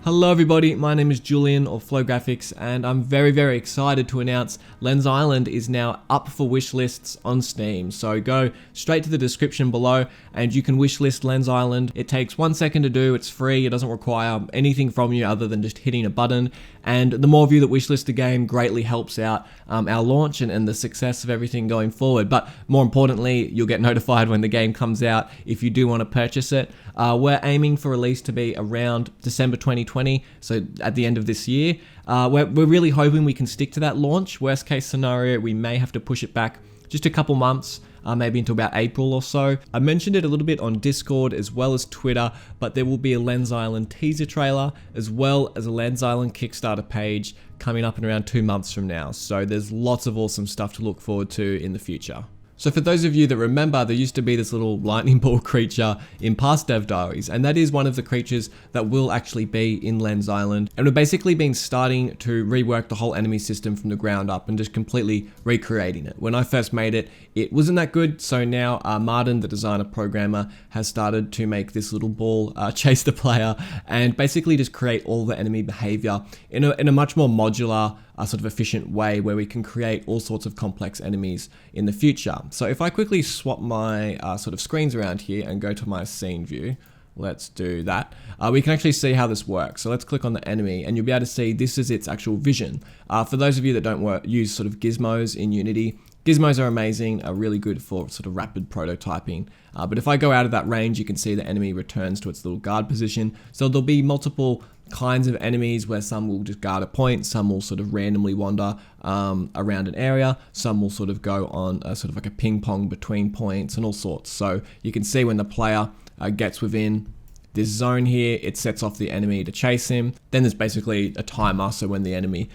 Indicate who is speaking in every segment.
Speaker 1: Hello everybody, my name is Julian of Flow Graphics, and I'm very excited to announce Lens Island is now up for wish lists on Steam. So go straight to the description below and you can wish list Lens Island. It takes 1 second to do, it's free, it doesn't require anything from you other than just hitting a button. And the more of you that wishlist the game greatly helps out our launch and the success of everything going forward. But more importantly, you'll get notified when the game comes out if you do want to purchase it. We're aiming for release to be around December 2020, so at the end of this year. We're really hoping we can stick to that launch. Worst case scenario, we may have to push it back just a couple months, maybe until about April or so. I mentioned it a little bit on Discord as well as Twitter, but there will be a Lens Island teaser trailer as well as a Lens Island Kickstarter page coming up in around 2 months from now. So there's lots of awesome stuff to look forward to in the future. So for those of you that remember, there used to be this little lightning ball creature in past dev diaries, and that is one of the creatures that will actually be in Lens Island. And we've basically been starting to rework the whole enemy system from the ground up and just completely recreating it. When I first made it, it wasn't that good, so now Martin, the designer programmer, has started to make this little ball chase the player and basically just create all the enemy behavior in a much more modular, sort of efficient way where we can create all sorts of complex enemies in the future. So if I quickly swap my sort of screens around here and go to my scene view, let's do that. We can actually see how this works. So let's click on the enemy and you'll be able to see this is its actual vision. For those of you that don't use sort of gizmos in Unity, gizmos are amazing, are really good for sort of rapid prototyping. But if I go out of that range, you can see the enemy returns to its little guard position. So there'll be multiple kinds of enemies where some will just guard a point, some will sort of randomly wander around an area, some will sort of go on a sort of like a ping pong between points and all sorts. So you can see when the player gets within this zone here, it sets off the enemy to chase him. Then there's basically a timer, so when the enemy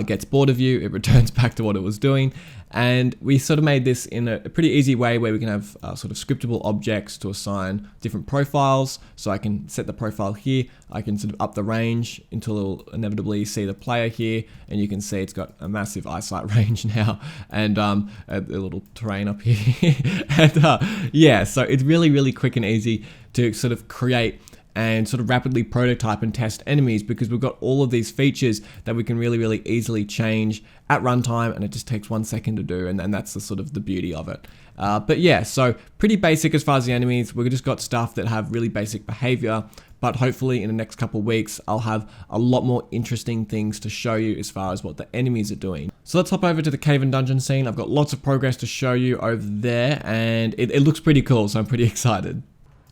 Speaker 1: gets bored of you, it returns back to what it was doing. And we sort of made this in a pretty easy way where we can have sort of scriptable objects to assign different profiles. So I can set the profile here, I can sort of up the range until it'll inevitably see the player here, and you can see it's got a massive eyesight range now, and a little terrain up here. And yeah, so it's really quick and easy to sort of create and sort of rapidly prototype and test enemies because we've got all of these features that we can really easily change at runtime, and it just takes 1 second to do, and that's the sort of the beauty of it. But yeah, so pretty basic as far as the enemies. We've just got stuff that have really basic behavior, but hopefully in the next couple of weeks, I'll have a lot more interesting things to show you as far as what the enemies are doing. So let's hop over to the cave and dungeon scene. I've got lots of progress to show you over there, and it looks pretty cool, so I'm pretty excited.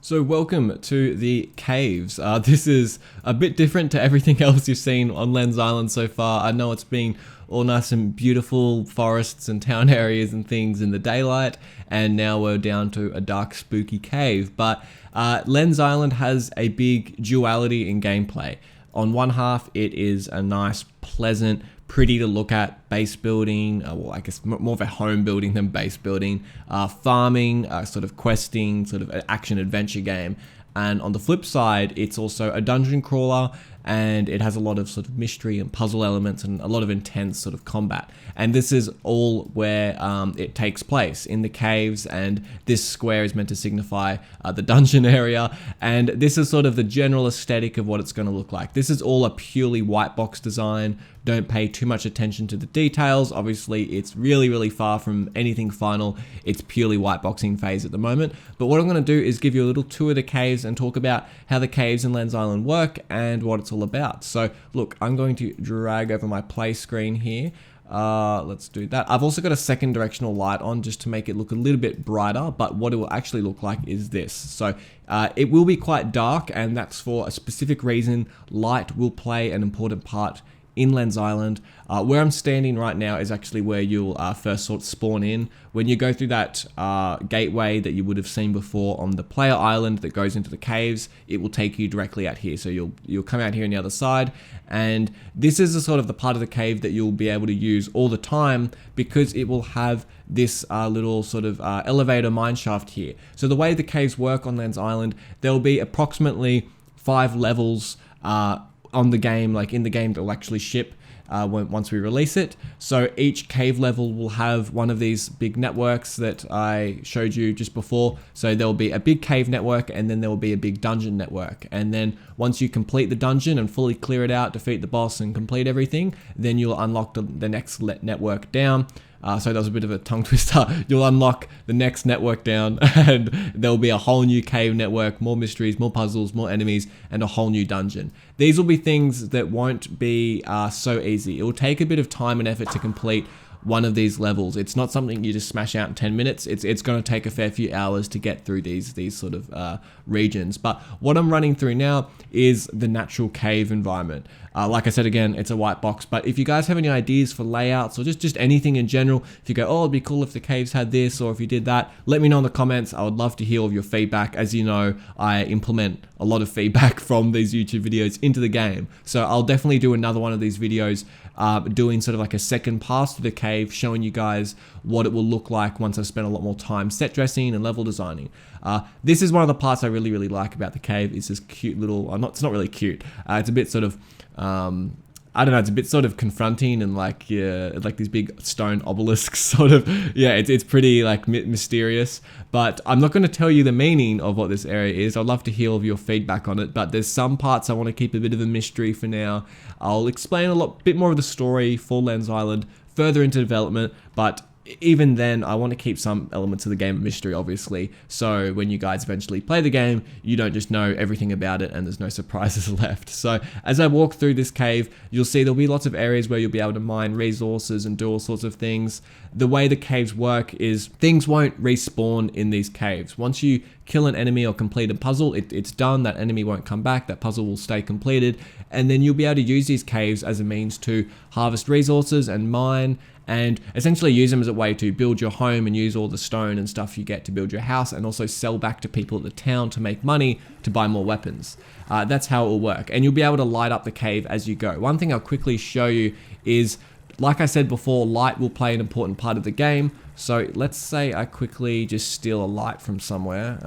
Speaker 1: So welcome to the caves. This is a bit different to everything else you've seen on Lens Island so far. I know it's been all nice and beautiful forests and town areas and things in the daylight, and now we're down to a dark, spooky cave. But Lens Island has a big duality in gameplay. On one half, it is a nice, pleasant, pretty to look at base building, well, I guess more of a home building than base building, farming, sort of questing, sort of an action adventure game. And on the flip side, it's also a dungeon crawler, and it has a lot of sort of mystery and puzzle elements and a lot of intense sort of combat. And this is all where it takes place, in the caves, and this square is meant to signify the dungeon area. And this is sort of the general aesthetic of what it's going to look like. This is all a purely white box design. Don't pay too much attention to the details. Obviously, it's really far from anything final. It's purely white boxing phase at the moment. But what I'm going to do is give you a little tour of the caves and talk about how the caves in Lens Island work and what it's all about. So look, I'm going to drag over my play screen here. Let's do that. I've also got a second directional light on just to make it look a little bit brighter, but what it will actually look like is this. So it will be quite dark, and that's for a specific reason. Light will play an important part in Lens Island. Where I'm standing right now is actually where you'll first sort of spawn in. When you go through that gateway that you would have seen before on the player island that goes into the caves, it will take you directly out here. So you'll come out here on the other side, and this is the sort of the part of the cave that you'll be able to use all the time because it will have this little sort of elevator mineshaft here. So the way the caves work on Lens Island, there'll be approximately 5 levels on the game, like in the game, that will actually ship. once we release it. So each cave level will have one of these big networks that I showed you just before. So there will be a big cave network, and then there will be a big dungeon network. And then once you complete the dungeon and fully clear it out, defeat the boss and complete everything, then you'll unlock the next network down. So that was a bit of a tongue twister. You'll unlock the next network down, and there'll be a whole new cave network, more mysteries, more puzzles, more enemies, and a whole new dungeon. These will be things that won't be so easy. It will take a bit of time and effort to complete one of these levels. It's not something you just smash out in 10 minutes. It's going to take a fair few hours to get through these sort of regions. But what I'm running through now is the natural cave environment. Like I said, again, it's a white box, but if you guys have any ideas for layouts or just anything in general, if you go, oh, it'd be cool if the caves had this, or if you did that, let me know in the comments. I would love to hear all of your feedback. As you know, I implement a lot of feedback from these YouTube videos into the game. So I'll definitely do another one of these videos doing sort of like a second pass to the cave, showing you guys what it will look like once I've spent a lot more time set dressing and level designing. This is one of the parts I really, really like about the cave, is this cute little, it's not really cute, it's a bit sort of, I don't know, it's a bit sort of confronting, and like these big stone obelisks sort of, it's pretty like mysterious, but I'm not going to tell you the meaning of what this area is. I'd love to hear all of your feedback on it, but there's some parts I want to keep a bit of a mystery for now. I'll explain a bit more of the story for Lens Island further into development, but even then, I want to keep some elements of the game a mystery, obviously, so when you guys eventually play the game, you don't just know everything about it and there's no surprises left. So as I walk through this cave, you'll see there'll be lots of areas where you'll be able to mine resources and do all sorts of things. The way the caves work is things won't respawn in these caves. Once you kill an enemy or complete a puzzle, it's done. That enemy won't come back. That puzzle will stay completed, and then you'll be able to use these caves as a means to harvest resources and mine, and essentially use them as a way to build your home and use all the stone and stuff you get to build your house, and also sell back to people at the town to make money to buy more weapons. That's how it will work, and you'll be able to light up the cave as you go. One thing I'll quickly show you is, like I said before, light will play an important part of the game. So let's say I quickly just steal a light from somewhere.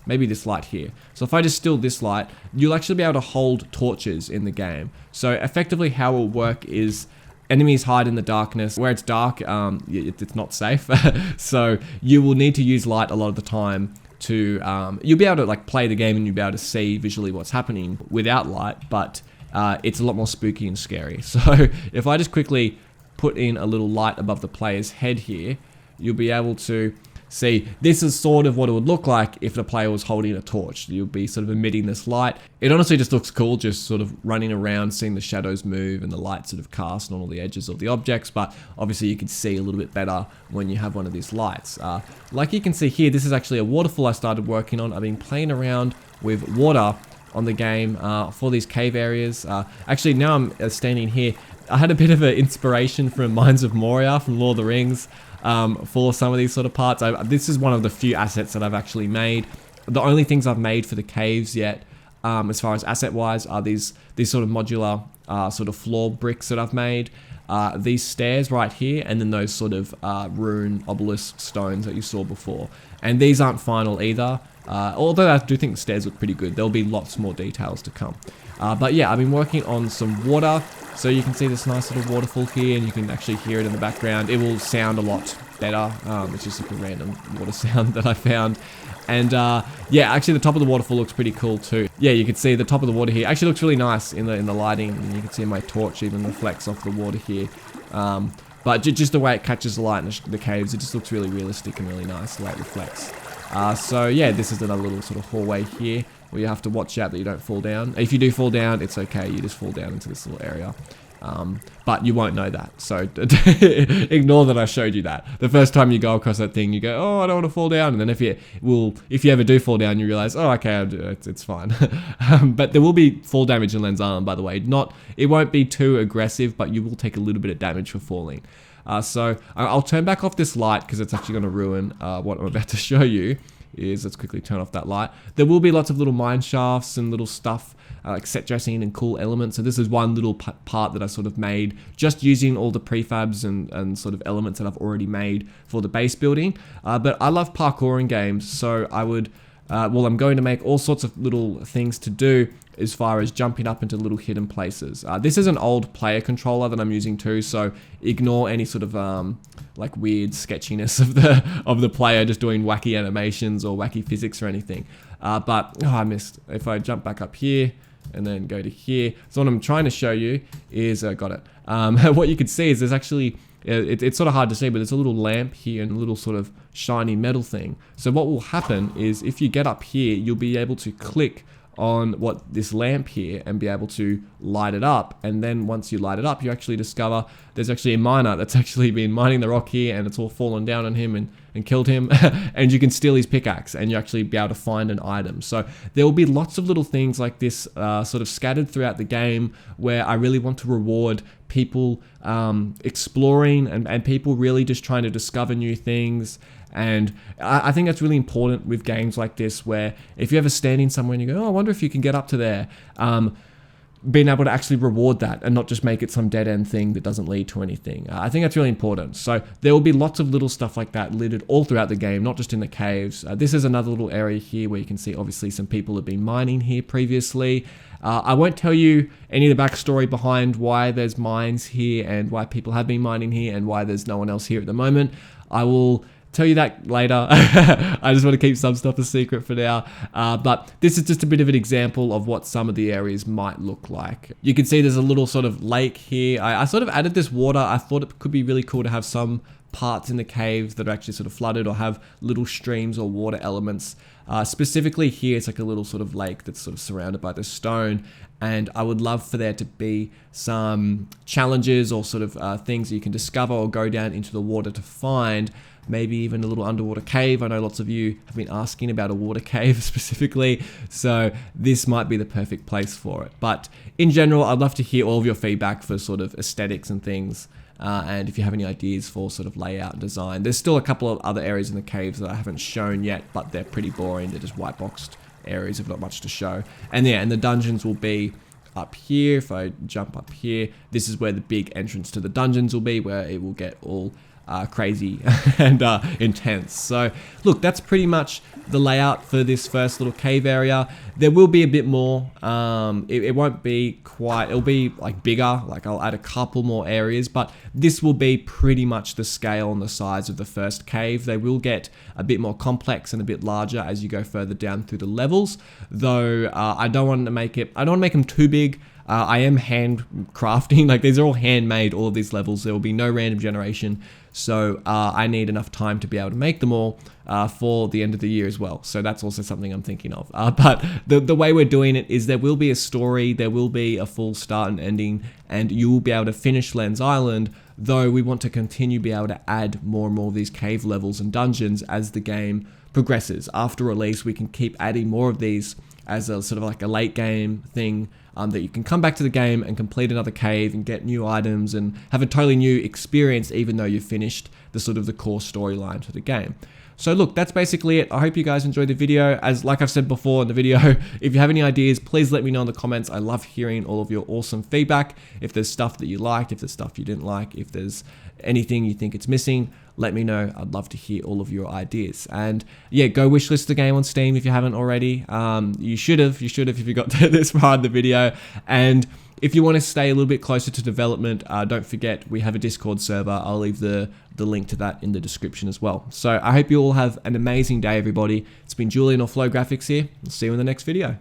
Speaker 1: Maybe this light here. So if I just steal this light, you'll actually be able to hold torches in the game. So effectively how it will work is enemies hide in the darkness. Where it's dark, it's not safe. So you will need to use light a lot of the time to, you'll be able to like play the game and you'll be able to see visually what's happening without light, but it's a lot more spooky and scary. So if I just quickly put in a little light above the player's head here, you'll be able to see, this is sort of what it would look like if the player was holding a torch. You'll be sort of emitting this light. It honestly just looks cool, just sort of running around, seeing the shadows move and the light sort of cast on all the edges of the objects, but obviously you can see a little bit better when you have one of these lights. Like you can see here, this is actually a waterfall I started working on. I've been playing around with water on the game for these cave areas. Actually, now I'm standing here, I had a bit of an inspiration from Mines of Moria from Lord of the Rings. For some of these sort of parts. This is one of the few assets that I've actually made. The only things I've made for the caves yet, as far as asset wise, are these sort of modular sort of floor bricks that I've made. These stairs right here, and then those sort of rune obelisk stones that you saw before. And these aren't final either. Although I do think the stairs look pretty good. There'll be lots more details to come. But yeah, I've been working on some water. So you can see this nice little waterfall here, and you can actually hear it in the background. It will sound a lot better. It's just like a random water sound that I found. And yeah, actually the top of the waterfall looks pretty cool too. Yeah, you can see the top of the water here. Actually looks really nice in the lighting. And you can see my torch even reflects off the water here. But just the way it catches the light in the caves, it just looks really realistic and really nice the way it reflects. So yeah, this is another little sort of hallway here where you have to watch out that you don't fall down. If you do fall down, it's okay. You just fall down into this little area. But you won't know that. So ignore that I showed you that. The first time you go across that thing, you go, oh, I don't want to fall down. And then if you ever do fall down, you realize, oh, okay, it's fine. But there will be fall damage in Lens Island, by the way. It won't be too aggressive, but you will take a little bit of damage for falling. So I'll turn back off this light because it's actually going to ruin what I'm about to show you. Let's quickly turn off that light. There will be lots of little mine shafts and little stuff like set dressing and cool elements. So this is one little part that I sort of made just using all the prefabs and sort of elements that I've already made for the base building. But I love parkour in games, so I would well, I'm going to make all sorts of little things to do as far as jumping up into little hidden places. This is an old player controller that I'm using too, so ignore any sort of like weird sketchiness of the player just doing wacky animations or wacky physics or anything. But I missed. If I jump back up here and then go to here, so what I'm trying to show you is, got it. What you can see is there's actually, it's sort of hard to see, but there's a little lamp here and a little sort of shiny metal thing. So what will happen is if you get up here, you'll be able to click on what this lamp here and be able to light it up. And then once you light it up, you actually discover there's actually a miner that's actually been mining the rock here, and it's all fallen down on him and killed him. And you can steal his pickaxe and you actually be able to find an item. So there will be lots of little things like this sort of scattered throughout the game, where I really want to reward people exploring and people really just trying to discover new things. And I think that's really important with games like this, where if you're ever standing somewhere and you go, oh, I wonder if you can get up to there, being able to actually reward that and not just make it some dead-end thing that doesn't lead to anything. I think that's really important. So there will be lots of little stuff like that littered all throughout the game, not just in the caves. This is another little area here where you can see obviously some people have been mining here previously. I won't tell you any of the backstory behind why there's mines here and why people have been mining here and why there's no one else here at the moment. I will tell you that later. I just want to keep some stuff a secret for now. But this is just a bit of an example of what some of the areas might look like. You can see there's a little sort of lake here. I sort of added this water. I thought it could be really cool to have some parts in the caves that are actually sort of flooded or have little streams or water elements. Specifically here, it's like a little sort of lake that's sort of surrounded by the stone. And I would love for there to be some challenges or sort of things that you can discover or go down into the water to find. Maybe even a little underwater cave. I know lots of you have been asking about a water cave specifically, so this might be the perfect place for it. But in general, I'd love to hear all of your feedback for sort of aesthetics and things. And if you have any ideas for sort of layout and design. There's still a couple of other areas in the caves that I haven't shown yet, but they're pretty boring. They're just white boxed areas with not much to show. And yeah, and the dungeons will be up here. If I jump up here, this is where the big entrance to the dungeons will be, where it will get all crazy and intense. So look, that's pretty much the layout for this first little cave area. There will be a bit more. It won't be quite, it'll be like bigger, like I'll add a couple more areas, but this will be pretty much the scale and the size of the first cave. They will get a bit more complex and a bit larger as you go further down through the levels, though I don't want to make them too big. I am hand crafting, like these are all handmade, all of these levels. There will be no random generation. So I need enough time to be able to make them all for the end of the year as well. So that's also something I'm thinking of. But the way we're doing it is there will be a story, there will be a full start and ending, and you will be able to finish Lens Island, though we want to continue to be able to add more and more of these cave levels and dungeons as the game progresses. After release, we can keep adding more of these as a sort of like a late game thing, that you can come back to the game and complete another cave and get new items and have a totally new experience, even though you've finished the sort of the core storyline for the game. So look, that's basically it. I hope you guys enjoyed the video. Like I've said before in the video, if you have any ideas, please let me know in the comments. I love hearing all of your awesome feedback. If there's stuff that you liked, if there's stuff you didn't like, if there's anything you think it's missing, let me know. I'd love to hear all of your ideas. And yeah, go wishlist the game on Steam if you haven't already. You should have if you got to this far in the video. And if you want to stay a little bit closer to development, don't forget we have a Discord server. I'll leave the link to that in the description as well. So I hope you all have an amazing day, everybody. It's been Julian or Flow Graphics here. I'll see you in the next video.